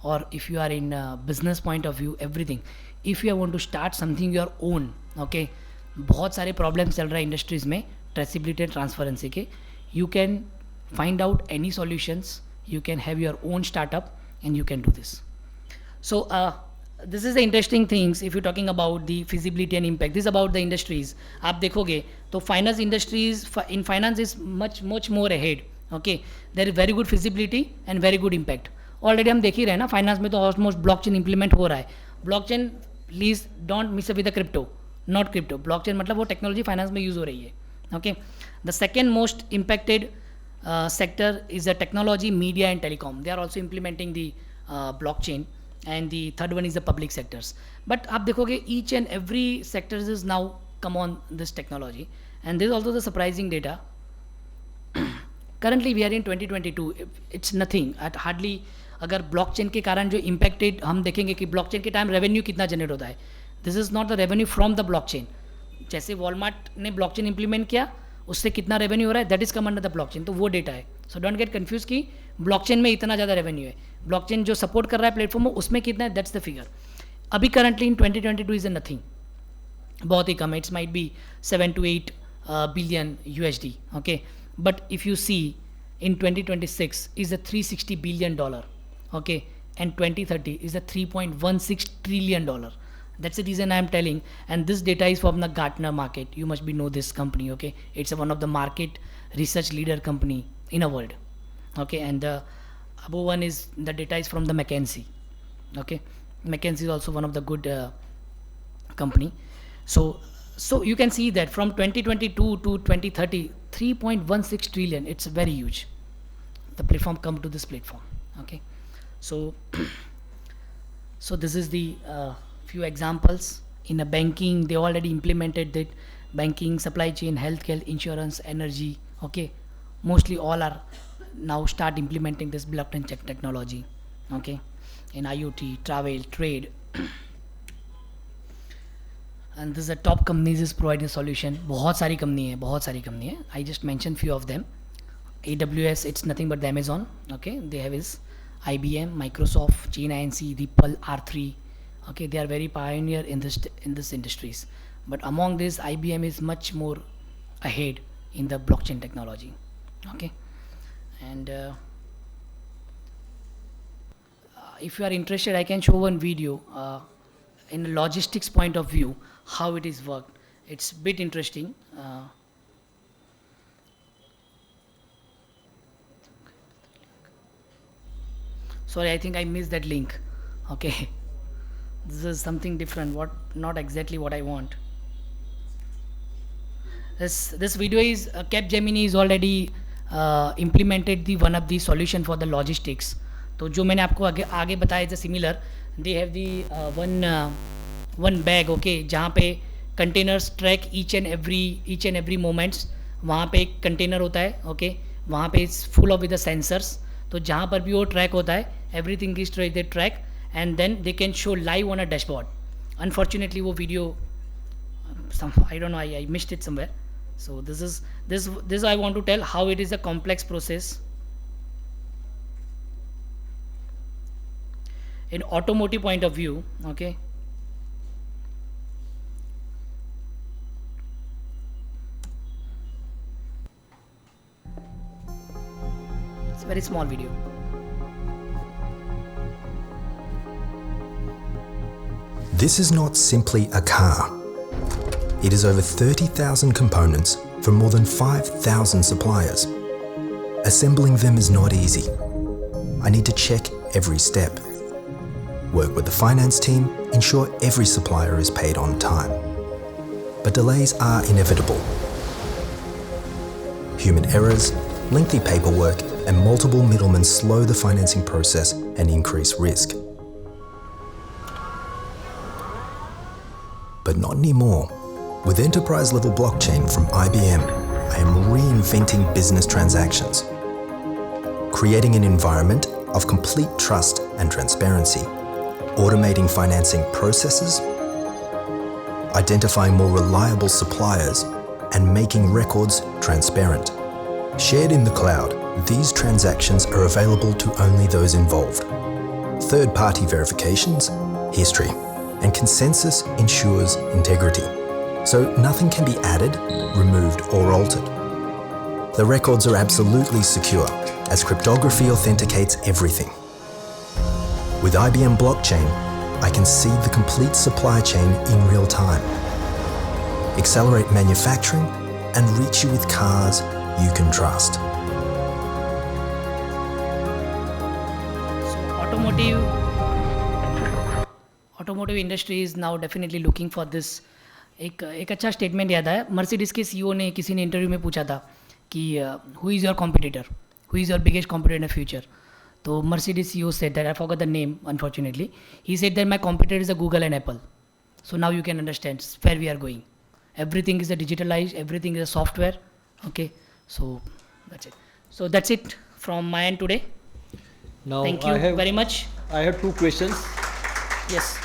or if you are in business point of view, everything. If you want to start something your own, okay, बहुत सारे problems चल रहा है industries में traceability and transparency के. You can find out any solutions, you can have your own startup and you can do this. So this is the interesting things if you're talking about the feasibility and impact. This is about the industries. आप देखोगे तो finance industries in finance is much more ahead, okay. There is very good feasibility and very good impact. Already हम देख ही रहे हैं ना, finance में तो ऑलमोस्ट ब्लॉकचेन इंप्लीमेंट हो रहा है. Blockchain please don't miss with the crypto, not crypto. Blockchain मतलब वो टेक्नोलॉजी फाइनेंस में यूज़ हो रही है, okay. The second most impacted sector is the technology, media and telecom. They are also implementing the blockchain, and the third one is the public sectors. But आप देखोगे each and every sectors is now come on this technology, and there is also the surprising data. Currently we are in 2022. It's nothing at hardly. अगर blockchain के कारण जो impacted हम देखेंगे कि blockchain के टाइम रेवेन्यू कितना जनरेट होता है. This is not the revenue from the blockchain. जैसे वॉलमार्ट ने ब्लॉकचेन इंप्लीमेंट किया, उससे कितना रेवेन्यू हो रहा है, that is come under the blockchain. तो वो डेटा है. सो डोंट गेट कंफ्यूज कि ब्लॉकचेन में इतना ज़्यादा रेवेन्यू है, ब्लॉकचेन जो सपोर्ट कर रहा है प्लेटफॉर्म में उसमें कितना है, दैट्स द फिगर. अभी करंटली इन 2022 इज नथिंग, बहुत ही कम है. It's might be 7 to 8 billion USD, okay. But if you see in 2026 is a $360 billion, okay, and 2030 is a $3.16 trillion. That's the reason I am telling, and this data is from the Gartner market. You must be know this company, okay. It's one of the market research leader company in the world, okay. And the above one is the data is from the McKinsey, okay. McKinsey is also one of the good company. So you can see that from 2022 to 2030, 3.16 trillion. It's very huge. The platform come to this platform, okay. So this is the few examples. In a banking, they already implemented that. Banking, supply chain, healthcare, insurance, energy, okay. Mostly all are now start implementing this blockchain technology, okay. In IoT, travel, trade. and this is the top companies is providing solution. बहुत सारी company है. I just mentioned few of them. AWS, it's nothing but the Amazon. Okay, they have is IBM, Microsoft, Chain-INC, Ripple, R3. Okay, they are very pioneer in this industries. But among this, IBM is much more ahead in the blockchain technology. Okay, and if you are interested, I can show one video in a logistics point of view how it is worked. It's bit interesting. Sorry, I think I missed that link. Okay, this is something different. Not exactly what I want. This video is Capgemini is already implemented the one of the solution for the logistics. तो जो मैंने आपको आगे बताया is similar. They have the one bag. Okay, जहाँ पे containers track each and every moments. वहाँ पे एक कंटेनर होता है. ओके, वहाँ पे it's full of with the sensors. तो जहाँ पर भी वो ट्रैक होता है, everything is track and then they can show live on a dashboard. Unfortunately वो video I don't know, I missed it somewhere. So this I want to tell how it is a complex process. In automotive point of view, okay, it's a very small video. This is not simply a car. It is over 30,000 components from more than 5,000 suppliers. Assembling them is not easy. I need to check every step. Work with the finance team, ensure every supplier is paid on time. But delays are inevitable. Human errors, lengthy paperwork, and multiple middlemen slow the financing process and increase risk. But not anymore. With enterprise-level blockchain from IBM, I am reinventing business transactions, creating an environment of complete trust and transparency, automating financing processes, identifying more reliable suppliers, and making records transparent. Shared in the cloud, these transactions are available to only those involved. Third-party verifications, history, and consensus ensures integrity. So nothing can be added, removed, or altered. The records are absolutely secure, as cryptography authenticates everything. With IBM Blockchain, I can see the complete supply chain in real time, accelerate manufacturing, and reach you with cars you can trust. So automotive industry is now definitely looking for this. एक अच्छा statement याद आया. Mercedes के CEO ने किसी ने interview में पूछा था कि who is your competitor, who is your biggest competitor in the future. तो Mercedes CEO said that, I forgot the name unfortunately, he said that my competitor is the Google and Apple. So now you can understand where we are going. Everything is a digitalize, everything is a software. Okay, so that's it. So that's it from my end today. Now Thank you very much. I have two questions. Yes.